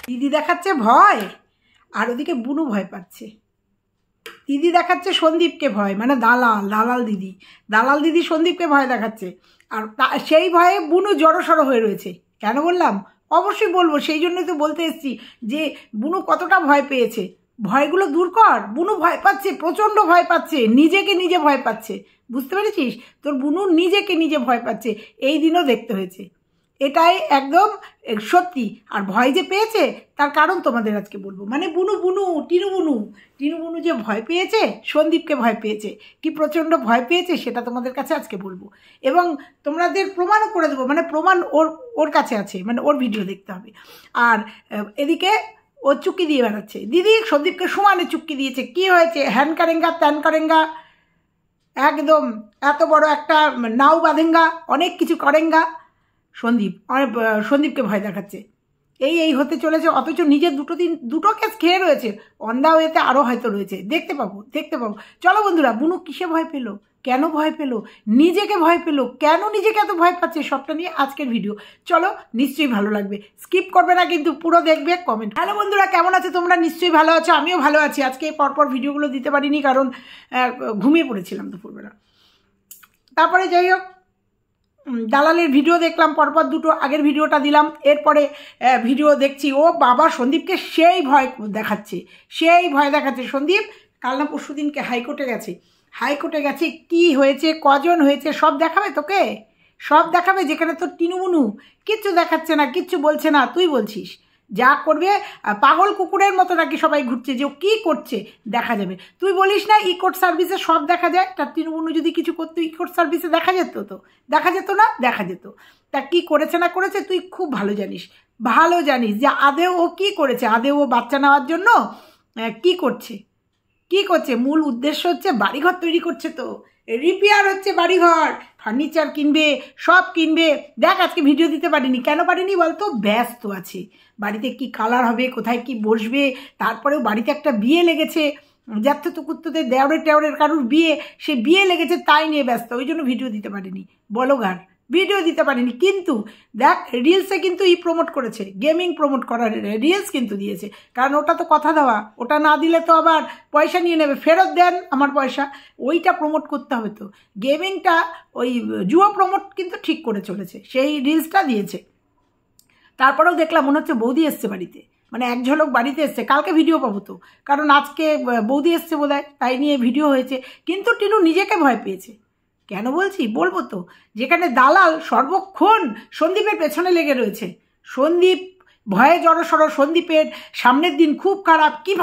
দিদি দেখাচ্ছে ভয়, আর ওদিকে বুনু ভয় পাচ্ছে। দিদি দেখাচ্ছে সন্দীপকে ভয়, মানে দালাল দিদি সন্দীপকে ভয় দেখাচ্ছে, আর সেই ভয়ে বুনু জড়সড় হয়ে রয়েছে। কেন বললাম? অবশ্যই বলবো, সেই জন্যই তো বলতে এসেছি যে বুনু কতটা ভয় পেয়েছে। ভয়গুলো দূর কর। বুনু ভয় পাচ্ছে, প্রচণ্ড ভয় পাচ্ছে, নিজেকে নিজে ভয় পাচ্ছে। বুঝতে পেরেছিস? তোর বুনু নিজেকে নিজে ভয় পাচ্ছে, এই দিনও দেখতে হয়েছে। এটাই একদম সত্যি। আর ভয় যে পেয়েছে তার কারণ তোমাদের আজকে বলবো। মানে টিনু বুনু যে ভয় পেয়েছে, সন্দীপকে ভয় পেয়েছে, কি প্রচণ্ড ভয় পেয়েছে, সেটা তোমাদের কাছে আজকে বলবো। এবং তোমাদের প্রমাণও করে দেবো, মানে প্রমাণ ওর কাছে আছে, মানে ওর ভিডিও দেখতে হবে। আর এদিকে ও চুক্তি দিয়ে বেড়াচ্ছে, দিদি সন্দীপকে সমানে চুক্তি দিয়েছে। কি হয়েছে? হ্যান কারেঙ্গা ত্যান কারেঙ্গা, একদম এত বড় একটা নাও বাঁধেঙ্গা, অনেক কিছু করেঙ্গা। সন্দীপকে ভয় দেখাচ্ছে, এই হতে চলেছে। অথচ নিজের দুটো কেস খেয়ে রয়েছে, অন্ধা ওয়েতে আরও হয়তো রয়েছে। দেখতে পাবো। চলো বন্ধুরা, বুনু কিসে ভয় পেলো, কেন ভয় পেলো, নিজেকে ভয় পেলো, কেন নিজেকে এত ভয় পাচ্ছে, সবটা নিয়ে আজকের ভিডিও। চলো, নিশ্চয়ই ভালো লাগবে, স্কিপ করবে না কিন্তু, পুরো দেখবে, কমেন্ট। হ্যালো বন্ধুরা, কেমন আছে তোমরা? নিশ্চয়ই ভালো আছো, আমিও ভালো আছি। আজকে পরপর ভিডিওগুলো দিতে পারিনি, কারণ ঘুমিয়ে পড়েছিলাম দুপুরবেলা। তারপরে যাই হোক, দালালের ভিডিও দেখলাম পরপর দুটো, আগের ভিডিওটা দিলাম, এরপরে ভিডিও দেখছি ও বাবা সন্দীপকে সেই ভয় দেখাচ্ছে। সন্দীপ কাল না পরশু দিনকে হাইকোর্টে গেছে। কি হয়েছে, কজন হয়েছে, সব দেখাবে তোকে, সব দেখাবে। যেখানে তোর টিনুমুনু কিচ্ছু দেখাচ্ছে না, কিচ্ছু বলছে না, তুই বলছিস যা করবে। পাগল কুকুরের মতো নাকি সবাই ঘুরছে, যে ও কী করছে দেখা যাবে। তুই বলিস না ই কোর্ট সার্ভিসে সব দেখা যায়, তার তৃণমূল যদি কিছু করতো ই কোর্ট সার্ভিসে দেখা যেত না, দেখা যেত। তা কি করেছে না করেছে তুই খুব ভালো জানিস যে আদেও ও কী করেছে। আদেও ও বাচ্চা নেওয়ার জন্য কি করছে, মূল উদ্দেশ্য হচ্ছে বাড়িঘর তৈরি করছে, তো রিপেয়ার হচ্ছে বাড়িঘর, ফার্নিচার কিনবে, সব কিনবে। দেখ আজকে ভিডিও দিতে পারিনি, কেন পারিনি বলতো? ব্যস্ত আছে। বাড়িতে কি কালার হবে, কোথায় কি বসবে, তারপরেও বাড়িতে একটা বিয়ে লেগেছে, যাতে তো কুত্তদের দেওরের কারুর বিয়ে, সে বিয়ে লেগেছে, তাই নিয়ে ব্যস্ত, ওই জন্য ভিডিও দিতে পারিনি। বলগার ভিডিও দিতে পারিনি। কিন্তু দেখ রিলসে কিন্তু প্রমোট করেছে, গেমিং প্রমোট করার রিলস কিন্তু দিয়েছে, কারণ ওটা তো কথা দেওয়া, ওটা না দিলে তো আবার পয়সা নিয়ে নেবে, ফেরত দেন আমার পয়সা, ওইটা প্রমোট করতে হবে। তো গেমিংটা ওই জুয়া প্রমোট কিন্তু ঠিক করে চলেছে, সেই রিলসটা দিয়েছে। তারপরেও দেখলাম মনে হচ্ছে বৌদি এসছে বাড়িতে, মানে এক ঝলক বাড়িতে এসছে। কালকে ভিডিও পাবো তো, কারণ আজকে বৌদি এসছে বোধহয়, তাই নিয়ে ভিডিও হয়েছে। কিন্তু টিনু নিজেকে ভয় পেয়েছে। কেন বলছি? বলবো তো। যেখানে দালাল সর্বক্ষণ সন্দীপের পেছনে লেগে রয়েছে, সন্দীপ ভয়ে জড়সড়, সন্দীপের সামনের দিন খুব খারাপ, কি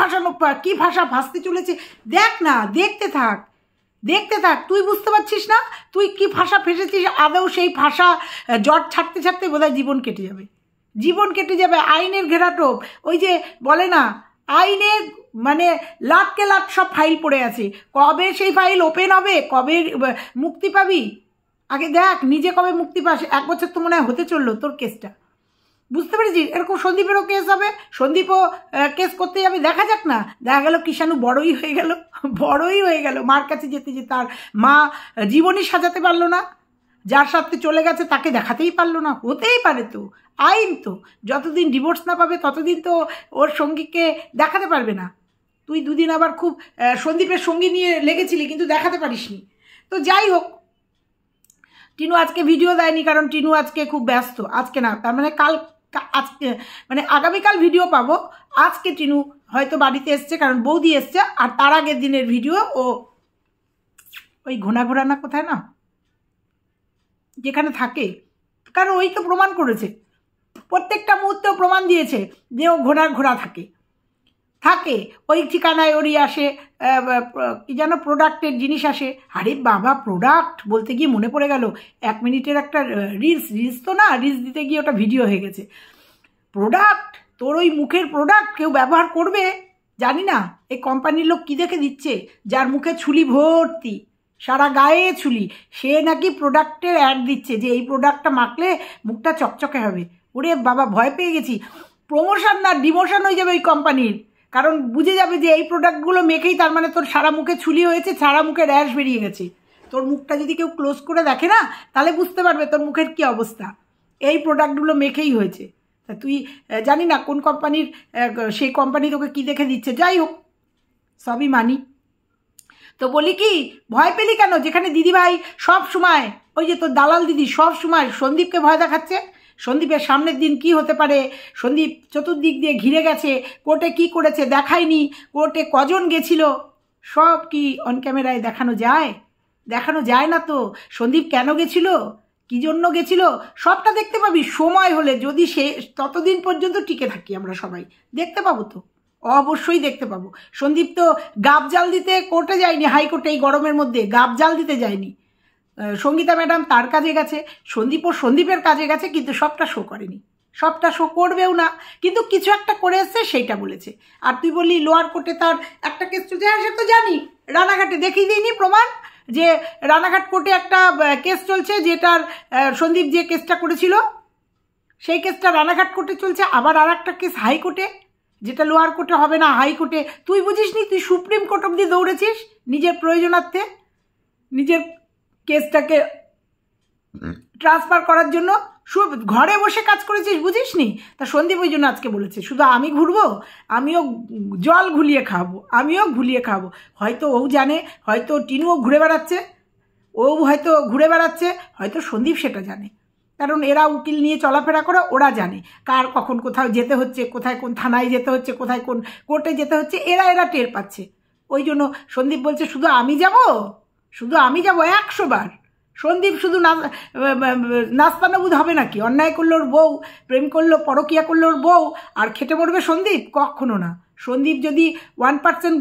ভাষা ভাসতে চলেছে। দেখ না, দেখতে থাক। তুই বুঝতে পারছিস না তুই কি ভাষা ফেসেছিস? আদৌ সেই ভাষা জট ছাড়তে বোধহয় জীবন কেটে যাবে। আইনের ঘেরাটোপ, ওই যে বলে না, আইনের মানে লাটকে লাট সব ফাইল পড়ে আছে। কবে সেই ফাইল ওপেন হবে, কবে মুক্তি পাবি? আগে দেখ নিজে কবে মুক্তি পাস। 1 বছর তো মনে হয় হতে চললো তোর কেসটা, বুঝতে পেরেছিস? এরকম সন্দীপেরও কেস হবে, সন্দীপও কেস করতে যাবে। দেখা যাক না, দেখা গেল কিষাণু বড়ই হয়ে গেল। মার কাছে যেতে তার মা জীবনই সাজাতে পারলো না, যার সাথে চলে গেছে তাকে দেখাতেই পারলো না। হতেই পারে তো, আইন তো, যতদিন ডিভোর্স না পাবে ততদিন তো ওর সঙ্গীকে দেখাতে পারবে না। তুই দুদিন আবার খুব সন্দীপের সঙ্গী নিয়ে লেগেছিলি, কিন্তু দেখাতে পারিসনি। তো যাই হোক, টিনু আজকে ভিডিও দেয়নি, কারণ টিনু আজকে খুব ব্যস্ত। আজকে না, তার মানে আজকে মানে আগামীকাল ভিডিও পাবো। আজকে টিনু হয়তো বাড়িতে এসছে, কারণ বৌদি এসছে। আর তার আগের দিনের ভিডিও ও ওই ঘোরা না কোথায় না যেখানে থাকে, কারণ ওই তো প্রমাণ করেছে, প্রত্যেকটা মুহূর্তেও প্রমাণ দিয়েছে যে ও ঘোরা থাকে। ওই ঠিকানায় ওরই আসে, কি যেন প্রোডাক্টের জিনিস আসে। আরে বাবা, প্রোডাক্ট বলতে গিয়ে মনে পড়ে গেল, 1 মিনিটের একটা রিলস তো না, রিলস দিতে গিয়ে ওটা ভিডিও হয়ে গেছে। প্রোডাক্ট, তোর ওই মুখের প্রোডাক্ট কেউ ব্যবহার করবে জানি না। এই কোম্পানির লোক কি দেখে দিচ্ছে, যার মুখে ছুলি ভর্তি, সারা গায়ে ছুলি, সে নাকি প্রোডাক্টের অ্যাড দিচ্ছে যে এই প্রোডাক্টটা মাখলে মুখটা চকচকে হবে। ওরে বাবা, ভয় পেয়ে গেছি। প্রমোশন না ডিমোশন হয়ে যাবে ওই কোম্পানির, কারণ বুঝে যাবে যে এই প্রোডাক্টগুলো মেখেই তার মানে তোর সারা মুখে ছুলি হয়েছে, সারা মুখে র্যাশ বেরিয়ে গেছে। তোর মুখটা যদি কেউ ক্লোজ করে দেখে না, তাহলে বুঝতে পারবে তোর মুখের কি অবস্থা। এই প্রোডাক্টগুলো মেখেই হয়েছে। তা তুই জানি না কোন কোম্পানির, সেই কোম্পানি তোকে কী দেখে দিচ্ছে, যাই হোক সবই মানি। তো বলি কি, ভয় পেলি কেন? যেখানে দিদিভাই সব সময়, ওই যে তোর দালাল দিদি সব সময় সন্দীপকে ভয় দেখাচ্ছে। সন্দীপের সামনের দিন কি হতে পারে, সন্দীপ চতুর্দিক দিয়ে ঘিরে গেছে, কোর্টে কি করেছে দেখায়নি, কোর্টে কজন গেছিল, সব কি অন ক্যামেরায় দেখানো যায়? দেখানো যায় না তো। সন্দীপ কেন গেছিল, কী জন্য গেছিল, সবটা দেখতে পাবি সময় হলে, যদি সে ততদিন পর্যন্ত টিকে থাকি আমরা সবাই, দেখতে পাবো তো, অবশ্যই দেখতে পাবো। সন্দীপ তো গাব জাল দিতে কোর্টে যায়নি, হাইকোর্টে এই গরমের মধ্যে গাব জাল দিতে যায়নি। সঙ্গীতা ম্যাডাম তার কাজে গেছে, সন্দীপের কাজে গেছে, কিন্তু সবটা শো করেনি, সবটা শো করবেও না, কিন্তু কিছু একটা করে এসছে সেইটা বলেছে। আর তুই বললি লোয়ার কোর্টে তার একটা কেস চলছে, হ্যাঁ সে তো জানি, রানাঘাটে দেখিয়ে দিইনি প্রমাণ যে রানাঘাট কোর্টে একটা কেস চলছে, যেটার সন্দীপ যে কেসটা করেছিল সেই কেসটা রানাঘাট কোর্টে চলছে, আবার আর একটা কেস হাইকোর্টে, যেটা লোয়ার কোর্টে হবে না, হাইকোর্টে। তুই বুঝিসনি, তুই সুপ্রিম কোর্ট অব্দি দৌড়েছিস নিজের প্রয়োজনার্থে, নিজের কেসটাকে ট্রান্সফার করার জন্য ঘরে বসে কাজ করেছিস, বুঝিসনি? তা সন্দীপ ওই জন্য আজকে বলেছে শুধু আমি ঘুরবো, আমিও জল ঘুলিয়ে খাবো, আমিও ঘুলিয়ে খাবো। হয়তো ও জানে, হয়তো টিনুও ঘুরে বেড়াচ্ছে, ও হয়তো ঘুরে বেড়াচ্ছে, হয়তো সন্দীপ সেটা জানে, কারণ এরা উকিল নিয়ে চলাফেরা করে, ওরা জানে কার কখন কোথাও যেতে হচ্ছে, কোথায় কোন থানায় যেতে হচ্ছে, কোথায় কোন কোর্টে যেতে হচ্ছে, এরা টের পাচ্ছে। ওই জন্য সন্দীপ বলছে শুধু আমি যাব, শুধু আমি যাব 100 বার। সন্দীপ শুধু নাস্তানাবুদ হবে নাকি? অন্যায় করলো ওর বউ, প্রেম করলো, পরকিয়া করলো ওর বউ, আর খেটে পড়বে সন্দীপ? কখনো না। সন্দীপ যদি 1%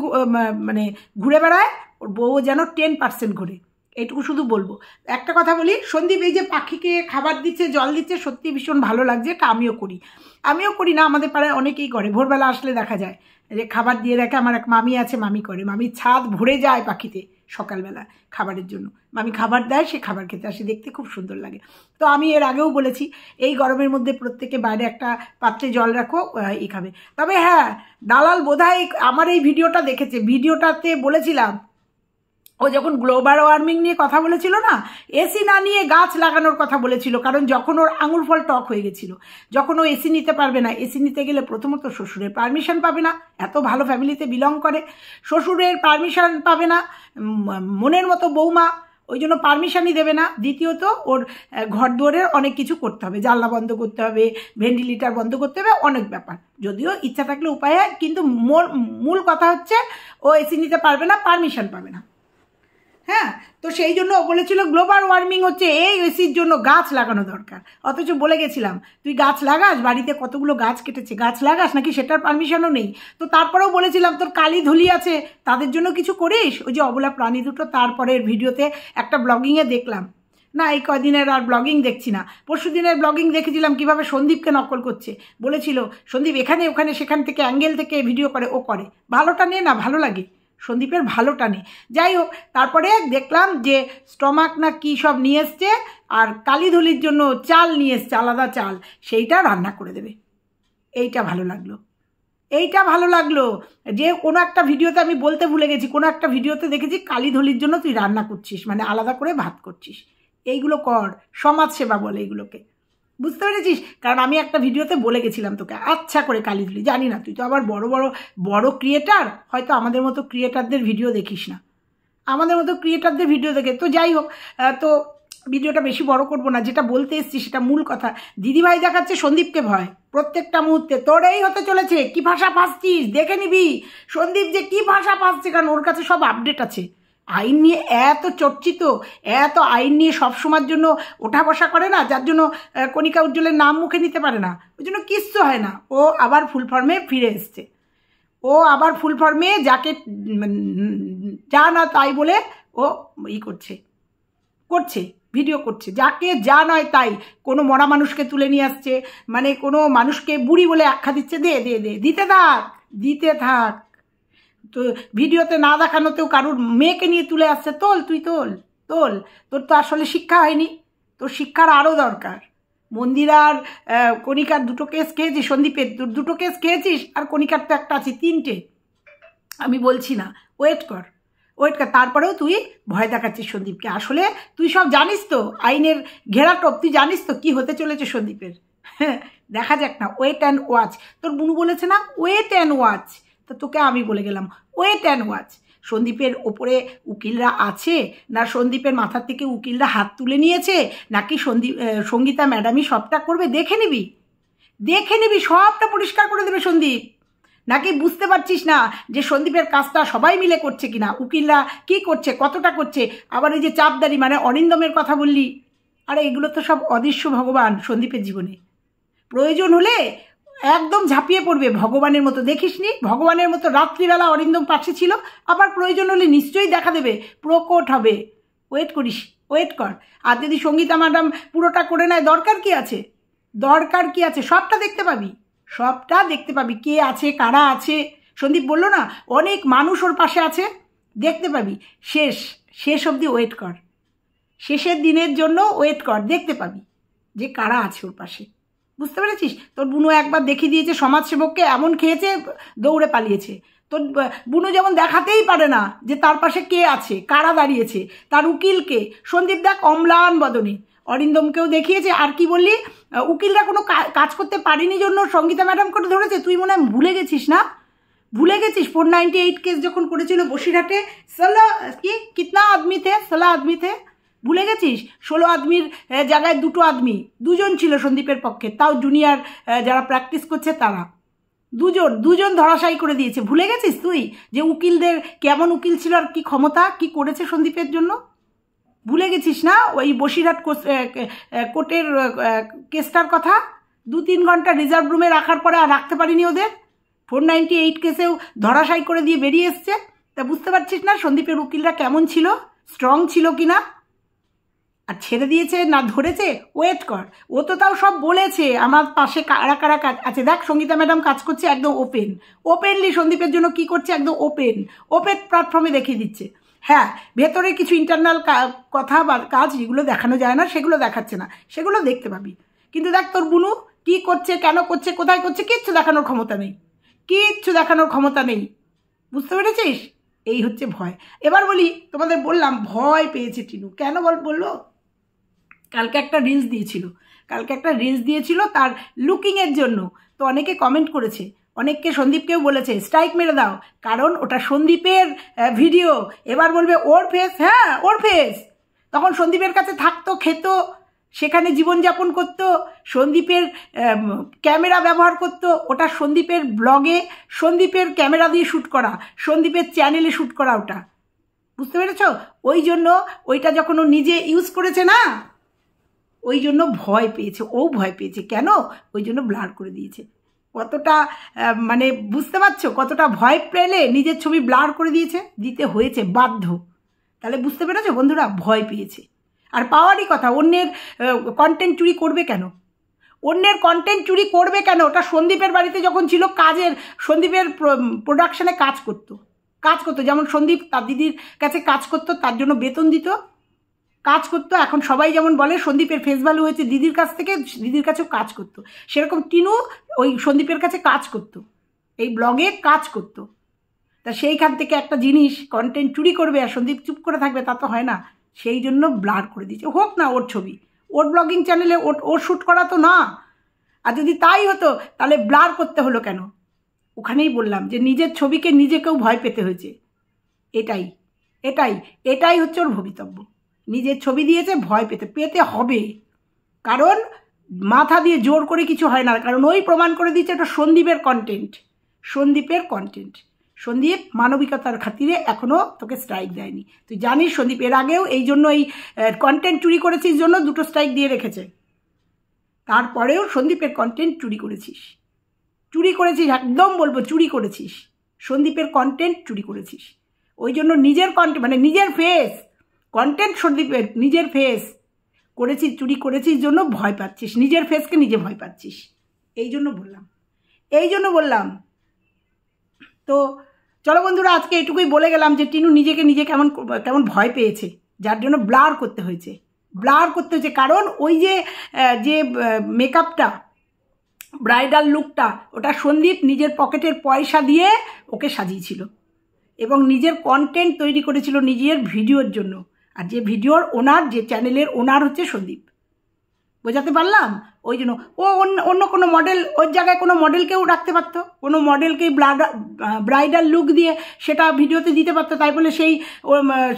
মানে ঘুরে বেড়ায়, ওর বউ যেন 10% ঘুরে, এইটুকু শুধু বলবো। একটা কথা বলি, সন্দীপ এই যে পাখিকে খাবার দিচ্ছে, জল দিচ্ছে, সত্যি ভীষণ ভালো লাগছে। এটা আমিও করি না, আমাদের পাড়ায় অনেকেই করে। ভোরবেলা আসলে দেখা যায় যে খাবার দিয়ে রাখে। আমার এক মামি আছে, মামি করে, মামির ছাদ ভরে যায় পাখিতে সকালবেলা খাবারের জন্য। মামি খাবার দেয়, সে খাবার খেতে আসে, দেখতে খুব সুন্দর লাগে। তো আমি এর আগেও বলেছি, এই গরমের মধ্যে প্রত্যেকে বাইরে একটা পাত্রে জল রাখো, ই খাবে। তবে হ্যাঁ, দালাল বোধহয় আমার এই ভিডিওটা দেখেছে, ভিডিওটাতে বলেছিলাম ও যখন গ্লোবাল ওয়ার্মিং নিয়ে কথা বলেছিল না, এসি না নিয়ে গাছ লাগানোর কথা বলেছিল, কারণ যখন ওর আঙুর ফল টক হয়ে গেছিল, যখন ও এসি নিতে পারবে না, এসি নিতে গেলে প্রথমত শ্বশুরের পারমিশন পাবে না, এত ভালো ফ্যামিলিতে বিলং করে, শ্বশুরের পারমিশন পাবে না, মনের মতো বৌমা, ওই জন্য পারমিশনই দেবে না। দ্বিতীয়ত ওর ঘর দুয়ারের অনেক কিছু করতে হবে, জানলা বন্ধ করতে হবে, ভেন্টিলেটর বন্ধ করতে হবে, অনেক ব্যাপার। যদিও ইচ্ছা থাকলে উপায় হয়, কিন্তু মূল কথা হচ্ছে ও এসি নিতে পারবে না, পারমিশন পাবে না। হ্যাঁ, তো সেই জন্য ও বলেছিল গ্লোবাল ওয়ার্মিং হচ্ছে, এই এসির জন্য গাছ লাগানো দরকার। অথচ বলে গেছিলাম তুই গাছ লাগাস, বাড়িতে কতগুলো গাছ কেটেছে, গাছ লাগাস নাকি, সেটার পারমিশনও নেই। তো তারপরেও বলেছিলাম তোর কালি ধুলি আছে, তাদের জন্য কিছু করিস। ওই যে অবলা প্রাণী দুটো, তারপরের ভিডিওতে একটা ব্লগিংয়ে দেখলাম, না এই কদিনের আর ব্লগিং দেখছি না, পরশু দিনের ব্লগিং দেখেছিলাম কিভাবে সন্দীপকে নকল করছে। বলেছিল সন্দীপ এখানে ওখানে সেখান থেকে অ্যাঙ্গেল থেকে ভিডিও করে, ও করে, ভালোটা নিয়ে না, ভালো লাগে সন্দীপের, ভালোটা নেই। যাই হোক, তারপরে দেখলাম যে স্টমাক না কি সব নিয়ে এসছে, আর কালিধুলির জন্য চাল নিয়ে এসছে, আলাদা চাল, সেইটা রান্না করে দেবে। এইটা ভালো লাগলো যে কোনো একটা ভিডিওতে, আমি বলতে ভুলে গেছি, কোনো একটা ভিডিওতে দেখেছি কালিধুলির জন্য তুই রান্না করছিস, মানে আলাদা করে ভাত করছিস। এইগুলো কর, সমাজসেবা বলে এগুলোকে, বুঝতে পেরেছিস? কারণ আমি একটা ভিডিওতে বলে গেছিলাম তোকে আচ্ছা করে কালিধুলি, জানি না তুই তো আবার বড় ক্রিয়েটার, হয়তো আমাদের মতো ক্রিয়েটারদের ভিডিও দেখিস না, আমাদের মতো ক্রিয়েটারদের ভিডিও দেখে। তো যাই হোক, তো ভিডিওটা বেশি বড় করবো না, যেটা বলতে এসছি সেটা মূল কথা। দিদিভাই দেখাচ্ছে সন্দীপকে ভয় প্রত্যেকটা মুহূর্তে, তোর এই হতে চলেছে, কি ভাষা ফাঁসছিস দেখে নিবি সন্দীপ যে কি ভাষা ফাঁসছে, কারণ ওর কাছে সব আপডেট আছে। আইন নিয়ে এত চর্চিত, এত আইন নিয়ে সবসময়ের জন্য ওঠা বসা করে না, যার জন্য কণিকা উজ্জ্বলের নাম মুখে নিতে পারে না, ওই জন্য কিচ্ছু হয় না। ও আবার ফুল ফর্মে ফিরে এসছে, ও আবার ফুল ফর্মে যাকে যা না তাই বলে ও করছে ভিডিও করছে, যাকে যা নয় তাই, কোনো মরা মানুষকে তুলে নিয়ে আসছে, মানে কোনো মানুষকে বুড়ি বলে আখ্যা দিচ্ছে, দিতে থাক। তো ভিডিওতে না দেখানোতেও কারুর মেয়েকে নিয়ে তুলে আসছে, তুই তোল, তোর তো আসলে শিক্ষা হয়নি, তোর শিক্ষার আরও দরকার। মন্দিরার কণিকার 2টো কেস খেয়েছিস, সন্দীপের 2টো কেস খেয়েছিস, আর কণিকার তো একটা আছে, 3টে। আমি বলছি না, ওয়েট কর, তারপরেও তুই ভয় দেখাচ্ছিস সন্দীপকে। আসলে তুই সব জানিস তো, আইনের ঘেরাটোপ তুই জানিস তো কি হতে চলেছে সন্দীপের, দেখা যাক না, ওয়েট অ্যান্ড ওয়াচ। তোর বুনু বলেছে না ওয়েট অ্যান্ড ওয়াচ, তো তোকে আমি বলে গেলাম ওয়েট অ্যান্ড ওয়াচ। সন্দীপের ওপরে উকিলরা আছে না সন্দীপের মাথার থেকে উকিলরা হাত তুলে নিয়েছে, নাকি সঙ্গীতা ম্যাডামই সবটা করবে? দেখে নিবি, দেখে নিবি, সবটা পরিষ্কার করে দেবে সন্দীপ। নাকি বুঝতে পারছিস না যে সন্দীপের কাজটা সবাই মিলে করছে কিনা, উকিলরা কি করছে, কতটা করছে? আবার এই যে চাপদারি মানে অরিন্দমের কথা বললি, আরে এগুলো তো সব অদৃশ্য ভগবান সন্দীপের জীবনে। প্রয়োজন হলে একদম ঝাঁপিয়ে পড়বে ভগবানের মতো। দেখিসনি ভগবানের মতো রাত্রিবেলা অরিন্দম পাশে ছিল, আবার প্রয়োজন হলে নিশ্চয়ই দেখা দেবে, প্রকট হবে। ওয়েট করিস, ওয়েট কর। আর যদি সঙ্গীতা ম্যাডাম পুরোটা করে নেয়, দরকার কি আছে? দরকার কি আছে? সবটা দেখতে পাবি, সবটা দেখতে পাবি, কে আছে কারা আছে। সন্দীপ বললো না অনেক মানুষ ওর পাশে আছে, দেখতে পাবি। শেষ অবধি ওয়েট কর, শেষের দিনের জন্য ওয়েট কর, দেখতে পাবি যে কারা আছে ওর পাশে। বুঝতে পেরেছিস? তোর বুনু একবার দেখিয়ে দিয়েছে সমাজসেবককে, এমন খেয়েছে দৌড়ে পালিয়েছে। তোর বুনু যেমন দেখাতেই পারে না যে তার পাশে কে আছে, কারা দাঁড়িয়েছে, তার উকিলকে। সন্দীপ দেখ অম্লান বদনে, অরিন্দমকেও দেখিয়েছে। আর কি বললি, উকিলরা কোনো কাজ করতে পারেনি জন্য সঙ্গীতা ম্যাডাম করে ধরেছে। তুই মনে হয় ভুলে গেছিস না? ভুলে গেছিস 498 কেস যখন করেছিল বসিরহাটে, 16 আদমি থে, 16 আদমি থে, ভুলে গেছিস? 16 আদমির জায়গায় 2 আদমি, 2জন ছিল সন্দীপের পক্ষে, তাও জুনিয়র যারা প্র্যাকটিস করছে তারা, দুজন ধরাশায়ী করে দিয়েছে। ভুলে গেছিস তুই যে উকিলদের কেমন উকিল ছিল আর কি ক্ষমতা, কি করেছে সন্দীপের জন্য? ভুলে গেছিস না ওই বসিরহাট কোর্টের কেসটার কথা? 2-3 ঘন্টা রিজার্ভ রুমে রাখার পরে আর রাখতে পারিনি ওদের, 498 কেসেও ধরাশায়ী করে দিয়ে বেরিয়ে এসছে। তা বুঝতে পারছিস না সন্দীপের উকিলরা কেমন ছিল, স্ট্রং ছিল কিনা? আর ছেড়ে দিয়েছে না ধরেছে? ওয়েট কর, ও তো তাও সব বলেছে আমার পাশে কারা কারা কাজ আছে। দেখ সঙ্গীতা ম্যাডাম কাজ করছে একদম ওপেনলি সন্দীপের জন্য, কি করছে একদম ওপেন প্ল্যাটফর্মে দেখিয়ে দিচ্ছে। হ্যাঁ, ভেতরে কিছু ইন্টারনাল কথা বা কাজ যেগুলো দেখানো যায় না সেগুলো দেখাচ্ছে না, সেগুলো দেখতে পাবি। কিন্তু দেখ তোর বুনু কি করছে, কেন করছে, কোথায় করছে, কিচ্ছু দেখানোর ক্ষমতা নেই, কিচ্ছু দেখানোর ক্ষমতা নেই। বুঝতে পেরেছিস? এই হচ্ছে ভয়। এবার বলি, তোমাদের বললাম ভয় পেয়েছে টিনু, কেন বললো? কালকে একটা রিলস দিয়েছিল তার লুকিংয়ের জন্য। তো অনেকে কমেন্ট করেছে, অনেককে সন্দীপকেও বলেছে স্ট্রাইক মেরে দাও, কারণ ওটা সন্দীপের ভিডিও। এবার বলবে ওর ফেস, হ্যাঁ ওর ফেস। তখন সন্দীপের কাছে থাকতো, খেত, সেখানে জীবনযাপন করতো, সন্দীপের ক্যামেরা ব্যবহার করতো, ওটা সন্দীপের ব্লগে সন্দীপের ক্যামেরা দিয়ে শ্যুট করা, সন্দীপের চ্যানেলে শ্যুট করা ওটা। বুঝতে পেরেছ? ওই জন্য ওইটা যখন ও নিজে ইউজ করেছে না, ওই জন্য ভয় পেয়েছে, ও ভয় পেয়েছে। কেন? ওই জন্য ব্লার করে দিয়েছে। কতটা মানে বুঝতে পারছো কতটা ভয় পেলে নিজের ছবি ব্লার করে দিতে হয়েছে, বাধ্য। তাহলে বুঝতে পেরেছো বন্ধুরা, ভয় পেয়েছে। আর পাওয়ারই কথা, অন্যের কন্টেন্ট চুরি করবে কেন? অন্যের কন্টেন্ট চুরি করবে কেন? ওটা সন্দীপের বাড়িতে যখন ছিল, সন্দীপের প্রোডাকশনে কাজ করতো, যেমন সন্দীপ তার দিদির কাছে কাজ করতো, তার জন্য বেতন দিত, কাজ করতো। এখন সবাই যেমন বলে সন্দীপের ফেস ভ্যালু হয়েছে দিদির কাছ থেকে, দিদির কাছেও কাজ করতো, সেরকম টিনু ওই সন্দীপের কাছে কাজ করতো, এই ব্লগে কাজ করতো। তা সেইখান থেকে একটা জিনিস কন্টেন্ট চুরি করবে আর সন্দীপ চুপ করে থাকবে, তা তো হয় না। সেই জন্য ব্লার করে দিয়েছে। হোক না ওর ছবি, ওর ব্লগিং চ্যানেলে ওর শ্যুট করা তো না। আর যদি তাই হতো তাহলে ব্লার করতে হলো কেন? ওখানেই বললাম যে নিজের ছবিকে নিজেকেও ভয় পেতে হয়েছে। এটাই হচ্ছে ওর ভবিতব্য। নিজের ছবি দিয়েছে, ভয় পেতে হবে, কারণ মাথা দিয়ে জোর করে কিছু হয় না। কারণ ওই প্রমাণ করে দিচ্ছে এটা সন্দীপের কন্টেন্ট। সন্দীপ মানবিকতার খাতিরে এখনও তোকে স্ট্রাইক দেয়নি। তুই জানিস সন্দীপ এর আগেও এই জন্য এই কন্টেন্ট চুরি করেছিস জন্য 2টো স্ট্রাইক দিয়ে রেখেছে। তারপরেও সন্দীপের কন্টেন্ট চুরি করেছিস, একদম বলবো চুরি করেছিস, সন্দীপের কন্টেন্ট চুরি করেছিস। ওই জন্য নিজের কন্টেন্ট মানে নিজের ফেস, কন্টেন্ট সন্দীপের নিজের ফেস চুরি করেছিস জন্য ভয় পাচ্ছিস, নিজের ফেসকে নিজে ভয় পাচ্ছিস। এই জন্য বললাম। তো চলো বন্ধুরা, আজকে এটুকুই বলে গেলাম যে টিনু নিজেকে নিজে কেমন ভয় পেয়েছে, যার জন্য ব্লার করতে হয়েছে। কারণ ওই যে মেকআপটা, ব্রাইডাল লুকটা, ওটা সন্দীপ নিজের পকেটের পয়সা দিয়ে ওকে সাজিয়েছিল এবং নিজের কন্টেন্ট তৈরি করেছিল নিজের ভিডিওর জন্য। আর যে ভিডিওর ওনার, যে চ্যানেলের ওনার হচ্ছে সন্দীপ। বোঝাতে পারলাম? ওই জন্য ও অন্য কোনো মডেল, ওর জায়গায় কোনো মডেলকেও রাখতে পারতো, কোনো মডেলকেই ব্রাইডাল লুক দিয়ে সেটা ভিডিওতে দিতে পারতো। তাই বলে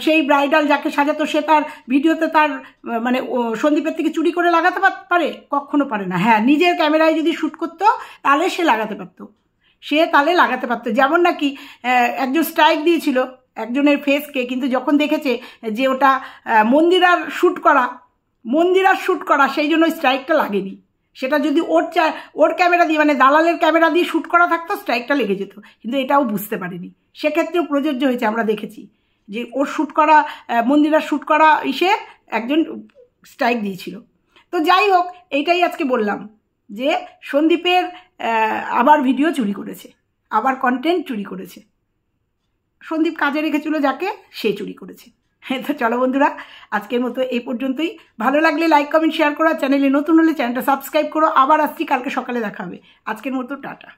সেই ব্রাইডাল যাকে সাজাতো সে তার ভিডিওতে তার মানে সন্দীপের থেকে চুরি করে লাগাতে পারে? কখনো পারে না। হ্যাঁ, নিজের ক্যামেরায় যদি শ্যুট করতো তাহলে সে লাগাতে পারতো, যেমন নাকি একজন স্ট্রাইক দিয়েছিল একজনের ফেসকে, কিন্তু যখন দেখেছে যে ওটা মন্দিরার শ্যুট করা সেই জন্য স্ট্রাইকটা লাগেনি। সেটা যদি ওর ক্যামেরা দিয়ে মানে দালালের ক্যামেরা দিয়ে শ্যুট করা থাকতো স্ট্রাইকটা লেগে যেত, কিন্তু এটাও বুঝতে পারেনি। সেক্ষেত্রেও প্রযোজ্য হয়েছে, আমরা দেখেছি যে ওর মন্দিরার শ্যুট করা একজন স্ট্রাইক দিয়েছিল। তো যাই হোক, এইটাই আজকে বললাম যে সন্দীপের আবার ভিডিও চুরি করেছে, আবার কন্টেন্ট চুরি করেছে। সন্দীপ কাজে রেখেছিল যাকে, সে চুরি করেছে। হ্যাঁ, তো চলো বন্ধুরা, আজকের মতো এই পর্যন্তই। ভালো লাগলে লাইক কমেন্ট শেয়ার করো, চ্যানেলে নতুন হলে চ্যানেলটা সাবস্ক্রাইব করো। আবার আসছি কালকে সকালে, দেখা হবে। আজকের মতো টাটা।